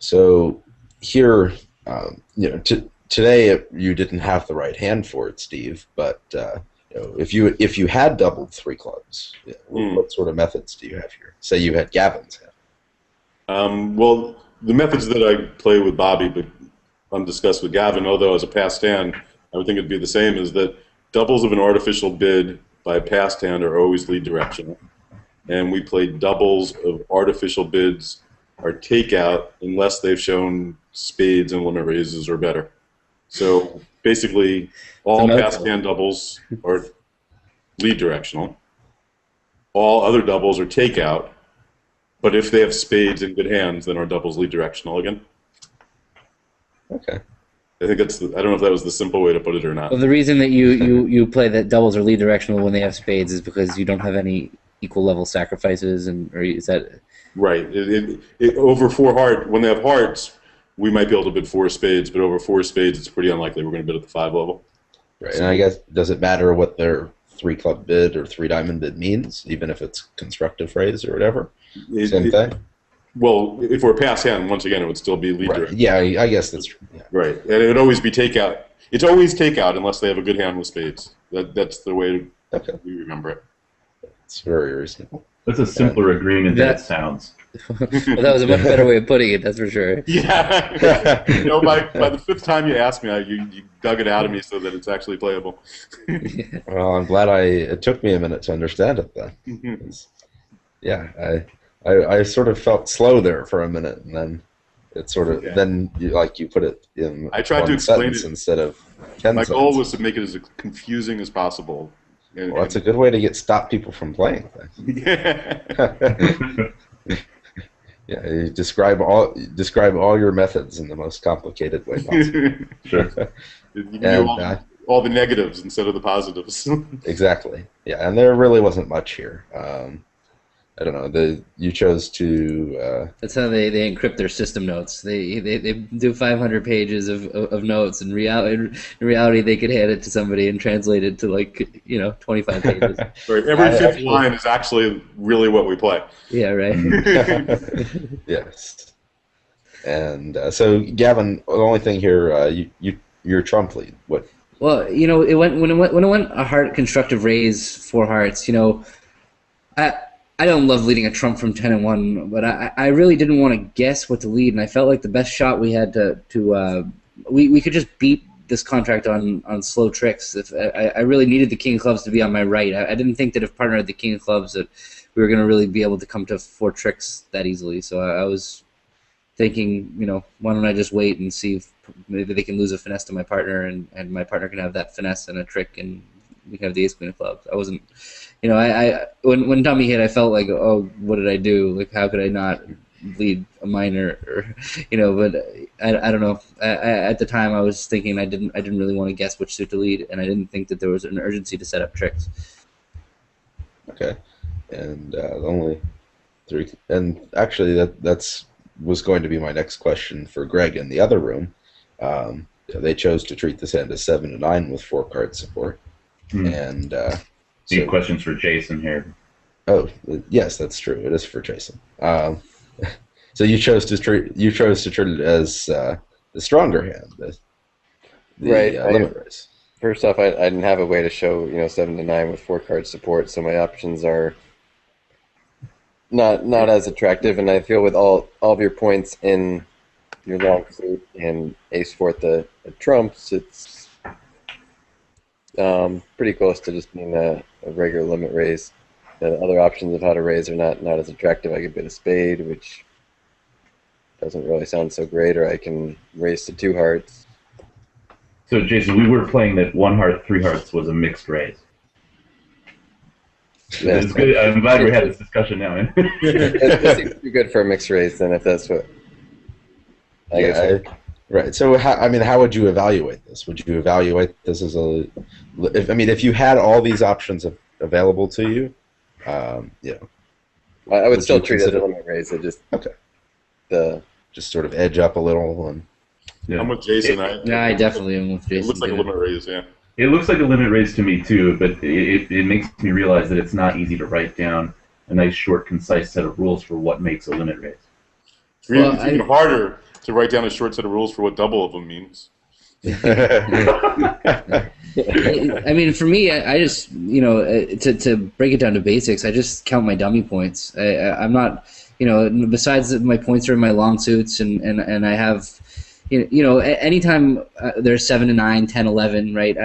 So here, today you didn't have the right hand for it, Steve. But if you had doubled three clubs, what sort of methods do you have here? Say you had Gavin's hand. Well, the methods that I play with Bobby, but undiscussed with Gavin, although as a passed hand, I would think it'd be the same, is that doubles of an artificial bid by a passed hand are always lead directional. And we play doubles of artificial bids are takeout unless they've shown spades and limit raises or better. So basically, all passed hand doubles are lead directional. All other doubles are takeout. But if they have spades and good hands, then our doubles lead directional again. Okay. I think that's. I don't know if that was the simple way to put it or not. Well, the reason that you play that doubles are lead directional when they have spades is because you don't have any equal level sacrifices, or is that right? Over four heart, when they have hearts, we might be able to bid four spades, but over four spades, it's pretty unlikely we're going to bid at the 5 level. Right, and I guess does it matter what their 3-club bid or 3-diamond bid means, even if it's constructive phrase or whatever? Same thing. Well, if we're pass hand, once again, it would still be lead direct. Yeah, I guess that's true. Yeah. Right, and it would always be takeout. It's always takeout unless they have a good hand with spades. That's the way we remember it. It's very reasonable. That's a simpler agreement than it sounds. Well, that was a much better way of putting it, that's for sure. Yeah. By the 5th time you asked me, you dug it out of me so that it's actually playable. Well, I'm glad it took me a minute to understand it then. Yeah, I sort of felt slow there for a minute, and then it sort of then you put it in. I tried to explain it instead of 10 My sentences. goal was to make it as confusing as possible. Well, that's a good way to stop people from playing things. Yeah. Yeah, you describe all your methods in the most complicated way possible. Sure. You can do all the negatives instead of the positives. Exactly. Yeah, and there really wasn't much here. I don't know. You chose to. That's how they encrypt their system notes. They do 500 pages of notes. In reality, they could hand it to somebody and translate it to 25 pages. Right. Every fifth line is actually really what we play. Yeah. Right. Yes. And so, Gavin, the only thing here, your trump lead. What? Well, it went when it went a heart constructive raise 4 hearts. I don't love leading a trump from 10-1, but I really didn't want to guess what to lead, and I felt like the best shot we had we could just beat this contract on slow tricks. If I really needed the king of clubs to be on my right. I didn't think that if partner had the king of clubs that we were going to really be able to come to 4 tricks that easily. So I was thinking, why don't I just wait and see if maybe they can lose a finesse to my partner, and my partner can have that finesse and a trick, and we can have the ace queen of clubs. I wasn't. When Tommy hit, I felt like, oh, what did I do? Like, how could I not lead a minor? But I don't know. At the time, I was thinking I didn't really want to guess which suit to lead, and I didn't think that there was an urgency to set up tricks. Okay, and only 3, and actually that's was going to be my next question for Greg in the other room. They chose to treat this hand as 7-9 with 4-card support, and. Any questions for Jason here? Oh, yes, that's true. It is for Jason. So you chose to treat it as the stronger hand, the right limit raise. First off, I didn't have a way to show 7-9 with 4-card support, so my options are not as attractive. And I feel with all of your points in your long suit and ace fourth the trumps, it's pretty close to just being a regular limit raise. The other options of how to raise are not as attractive. I could bid a spade, which doesn't really sound so great, or I can raise to 2 hearts. So, Jason, we were playing that 1 heart, 3 hearts was a mixed raise. Yeah, it's good. I'm glad we had this discussion now. It seems too good for a mixed raise, then, if that's what I guess. Right. So, how would you evaluate this? Would you evaluate this as if you had all these options available to you, I would still treat it as a limit raise. It just just sort of edge up a little. And I'm with Jason. I definitely am with Jason. It looks like a limit raise, yeah. It looks like a limit raise to me too, but it makes me realize that it's not easy to write down a nice, short, concise set of rules for what makes a limit raise. It's even harder to write down a short set of rules for what double of them means. I mean, for me, I just, to break it down to basics, I just count my dummy points. I'm not, besides that my points are in my long suits, and I have, anytime there's 7 to 9, 10, 11, right?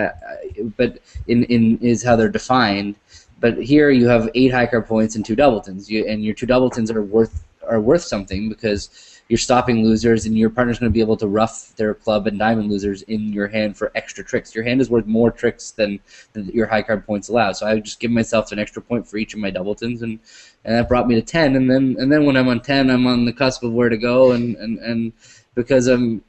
But in is how they're defined. But here you have 8 high card points and 2 doubletons, and your 2 doubletons are worth something because you're stopping losers, and your partner's going to be able to rough their club and diamond losers in your hand for extra tricks. Your hand is worth more tricks than your high card points allow. So I would just give myself an extra point for each of my doubletons, and that brought me to 10. And then when I'm on 10, I'm on the cusp of where to go, and because I'm,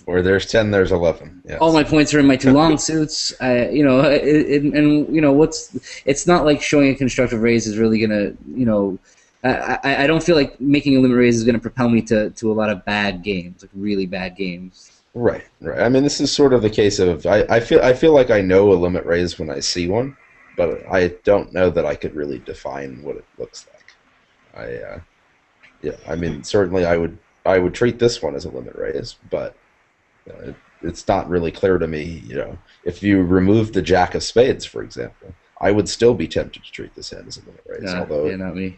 where there's 10, there's 11. Yes. All my points are in my 2 long suits. It's not like showing a constructive raise is really gonna, I don't feel like making a limit raise is going to propel me to a lot of bad games, like really bad games. Right. I mean, this is sort of the case of I feel like I know a limit raise when I see one, but I don't know that I could really define what it looks like. I mean, certainly I would treat this one as a limit raise, but it's not really clear to me. If you remove the Jack of Spades, for example, I would still be tempted to treat this hand as a limit raise. Although, not me.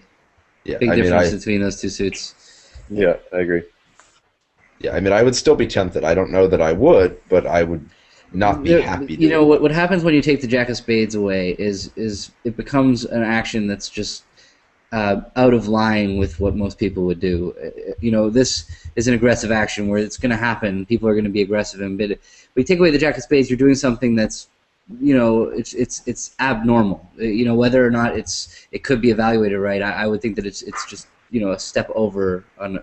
Yeah, big difference between those 2 suits. Yeah, I agree. Yeah, I mean, I would still be tempted. I don't know that I would, but I would not be happy to. What happens when you take the Jack of Spades away is it becomes an action that's just out of line with what most people would do. This is an aggressive action where it's going to happen. People are going to be aggressive, but when you take away the Jack of Spades, you're doing something that's it's abnormal. Whether or not it could be evaluated right, I would think that it's just a step over on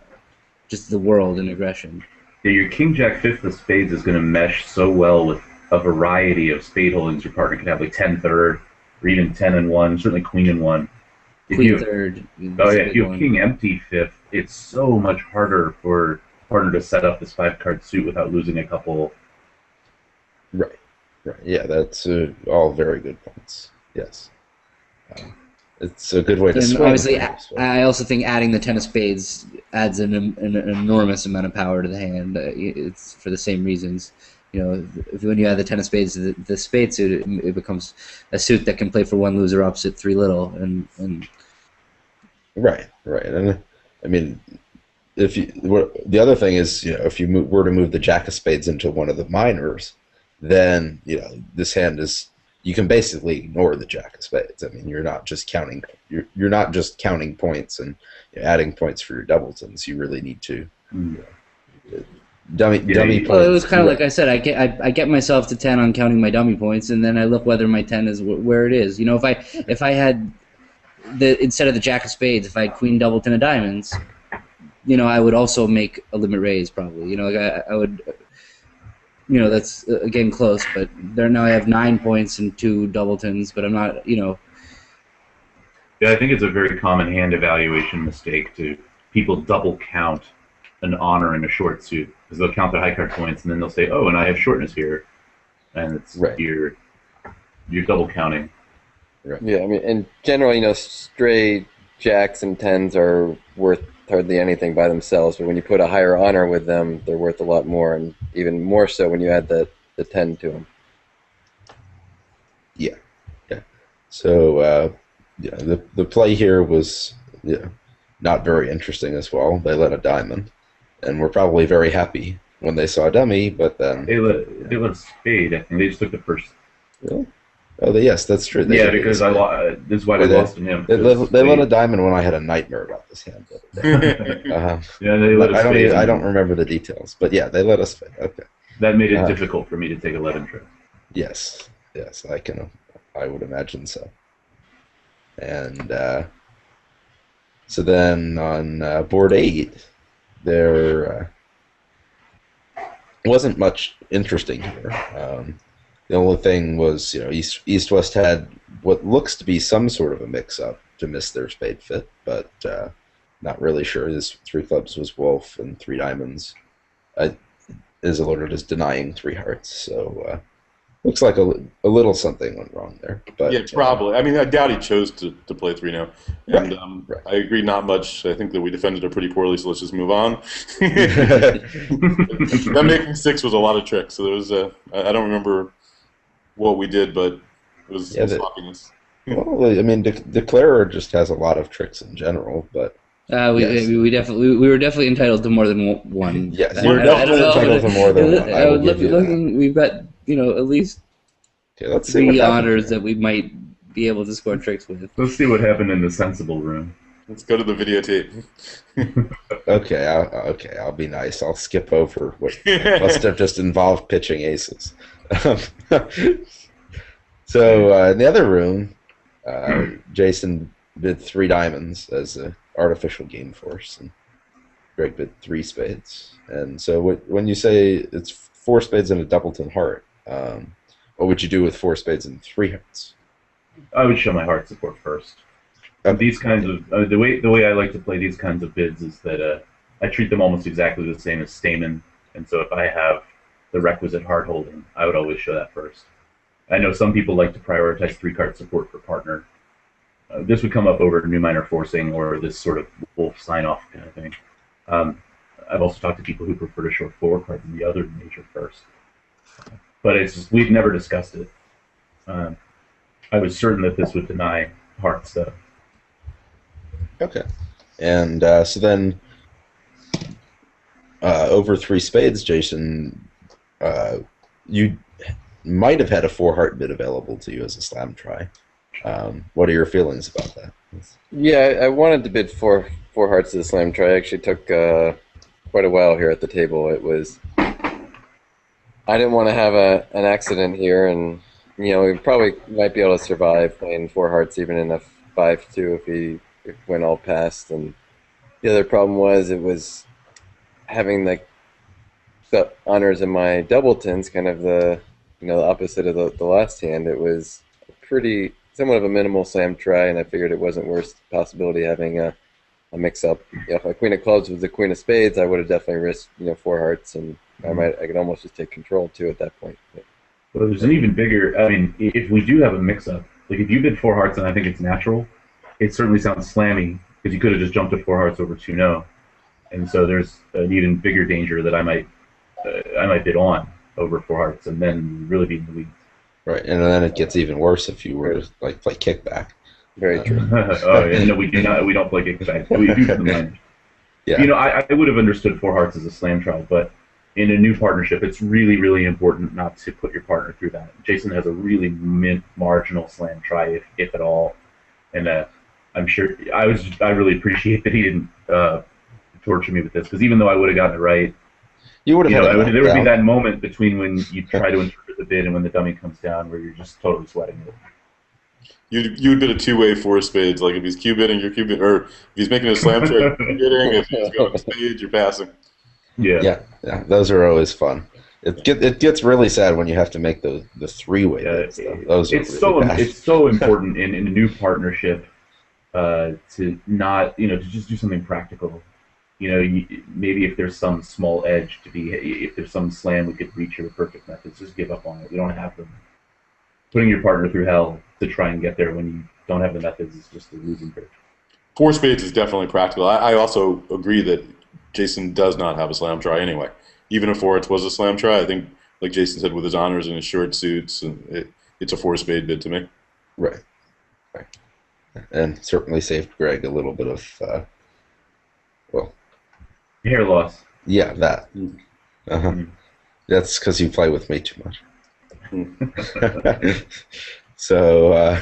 just the world in aggression. Yeah, your King Jack 5th of Spades is going to mesh so well with a variety of spade holdings. Your partner could have like 10 third, or even 10 and 1, certainly Queen and 1. Queen third. If you have King empty 5th, it's so much harder for partner to set up this 5-card suit without losing a couple. Right. Yeah, that's all very good points. Yes. It's a good way to swing. Obviously, I also think adding the 10 of spades adds an enormous amount of power to the hand. It's for the same reasons. When you add the 10 of spades to the spade suit, it becomes a suit that can play for 1 loser opposite 3 little. And Right. And I mean, the other thing is, if you were to move the Jack of Spades into one of the minors, then this hand is, you can basically ignore the Jack of Spades. I mean, you're not just counting points and adding points for your doubletons. You really need to dummy points. Well, it was kind of like I said. I get myself to 10 on counting my dummy points, and then I look whether my 10 is where it is. If I had instead of the Jack of Spades, if I had Queen, doubleton, of diamonds, I would also make a limit raise probably. I would. That's again close, but there now I have 9 points and 2 doubletons, but I'm not, Yeah, I think it's a very common hand evaluation mistake to people double count an honor in a short suit, because they'll count their high card points and then they'll say, oh, and I have shortness here, and it's right. You're double counting. Right. Yeah, I mean, in general, stray jacks and 10s are worth hardly anything by themselves, but when you put a higher honor with them, they're worth a lot more, and even more so when you add the 10 to them. Yeah. So the play here was not very interesting as well. They let a diamond, and were probably very happy when they saw a dummy, but then they let a spade. I think they just took the first. Really? Oh, yes, that's true. Yeah, because this is why they lost to him. They let a diamond when I had a nightmare about this hand. Yeah, they let us. I don't remember the details, but yeah, they let us. Okay. That made it difficult for me to take 11 trips. Yes, I would imagine so. And so then on board 8, there wasn't much interesting here. The only thing was, East-West had what looks to be some sort of a mix-up to miss their spade fit, but not really sure. His 3 clubs was Wolf and 3 diamonds. Isildur is denying 3 hearts, so Looks like a little something went wrong there. But Yeah, probably. I mean, I doubt he chose to play three now. And Right. I agree, not much. I think that we defended it pretty poorly, so let's just move on. That making six was a lot of tricks. So there was I don't remember what we did, but it was Yeah, sloppiness. well, I mean, Declarer just has a lot of tricks in general, but Yes. We were definitely entitled to more than one. yes, I- you're I- I definitely don't know, entitled to more than one. I will give you that. We've got at least Okay, let's see what three happens honors here. that we might be able to score tricks with. Let's see what happened in the sensible room. Let's go to the videotape. Okay, I'll be nice. I'll skip over what must have just involved pitching aces. So in the other room, Jason bid 3 diamonds as an artificial game force, and Greg bid 3 spades. And so when you say it's 4 spades and a doubleton heart, what would you do with 4 spades and 3 hearts? I would show my heart support first. These kinds of the way I like to play these kinds of bids is that I treat them almost exactly the same as Stamen, and so if I have the requisite heart holding, I would always show that first. I know some people like to prioritize 3-card support for partner. This would come up over new minor forcing or this sort of wolf sign-off kind of thing. I've also talked to people who prefer to show 4 cards in the other major first, but it's just, we've never discussed it. I was certain that this would deny hearts though. Okay. And so then over 3 spades, Jason, you might have had a 4-heart bid available to you as a slam try. What are your feelings about that? Yeah, I wanted to bid four hearts to the slam try. It actually took quite a while here at the table. It was, I didn't want to have an accident here, and we probably might be able to survive playing 4 hearts even in a 5-2 if he went all past. And the other problem was it was having the honors in my doubletons, kind of the the opposite of the last hand. It was somewhat of a minimal slam try, and I figured it wasn't worth the possibility of having a mix-up. If a queen of clubs was the queen of spades, I would have definitely risked 4 hearts, and I could almost just take control too at that point. Well, there's an even bigger. I mean, if we do have a mix-up, like if you bid 4 hearts and I think it's natural, it certainly sounds slammy because you could have just jumped to 4 hearts over 2 no, and so there's an even bigger danger that I might bid on over 4 hearts and then really be in the lead. Right, and then it gets even worse if you were to play kickback. Very true. Oh, yeah, no, we do not. We don't play kickback. We do for the money. Yeah. I would have understood 4 hearts as a slam try, but in a new partnership, it's really, really important not to put your partner through that. Jason has a really marginal slam try, if at all, and I'm sure I really appreciate that he didn't torture me with this, because even though I would have gotten it right, You would have. there would be that moment between when you try to interpret the bid and when the dummy comes down where you're just totally sweating it. You would bid a 2-way 4 spades. Like if he's Q-bidding, you're Q-bidding, or if he's making a slam try, you're Q-bidding. If he's going spades, you're passing. Yeah. Yeah, those are always fun. It gets really sad when you have to make the 3-way bids. Those are really bad. It's so important in a new partnership to not to just do something practical. Maybe if there's some small edge if there's some slam we could reach your perfect methods, just give up on it. We don't have them. Putting your partner through hell to try and get there when you don't have the methods is just a losing pitch. 4 spades is definitely practical. I also agree that Jason does not have a slam try anyway. Even if 4 hearts was a slam try, I think, like Jason said, with his honors and his short suits, it's a 4-spade bid to me. Right. And certainly saved Greg a little bit of, Hair loss. yeah, that. Uh-huh. Mm. That's because you play with me too much. So,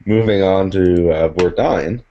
moving on to board 9,